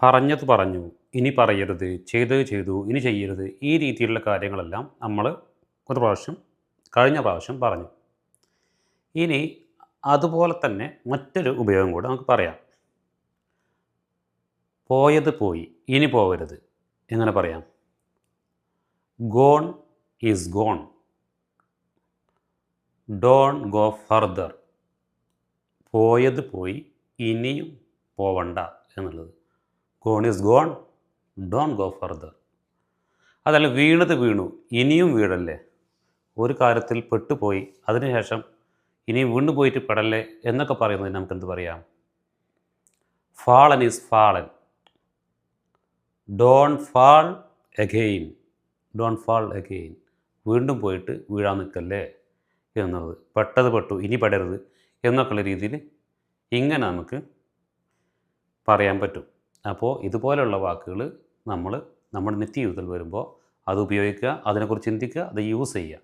പറഞ്ഞത് പറഞ്ഞു, ഇനി പറയരുത്, ചെയ്തത് ചെയ്തു, ഇനി ചെയ്യരുത്, ഈ രീതിയിലുള്ള കാര്യങ്ങളെല്ലാം നമ്മൾ കഴിഞ്ഞ പ്രാവശ്യം പറഞ്ഞു. ഇനി അതുപോലെ തന്നെ മറ്റൊരു ഉപയോഗം കൂടെ നമുക്ക് പറയാം. പോയത് പോയി, ഇനി പോകരുത്. എങ്ങനെ പറയാം? Gone is gone, don't go further. പോയത് പോയി, ഇനിയും പോവണ്ട എന്നുള്ളത്. Gone is gone, don't go further. അതല്ല വീണത് വീണു, ഇനിയും വീഴല്ലേ. ഒരു കാര്യത്തിൽ പെട്ടുപോയി, അതിനുശേഷം ഇനിയും വീണ്ടും പോയിട്ട് പെടല്ലേ എന്നൊക്കെ പറയുന്നത് നമുക്ക് എന്ത് പറയാം? Fallen is fallen, don't fall again, don't fall again. വീണ്ടും പോയിട്ട് വീഴാൻ നിൽക്കല്ലേ എന്നുള്ളത്. പെട്ടത് പെട്ടു, ഇനി പെടരുത് എന്നൊക്കെയുള്ള രീതിയിൽ ഇങ്ങനെ നമുക്ക് പറയാൻ പറ്റും. അപ്പോൾ ഇതുപോലെയുള്ള വാക്കുകൾ നമ്മൾ നമ്മുടെ നിത്യജീവിതത്തിൽ വരുമ്പോൾ അത് ഉപയോഗിക്കുക, അതിനെക്കുറിച്ച് ചിന്തിക്കുക, അത് യൂസ് ചെയ്യുക.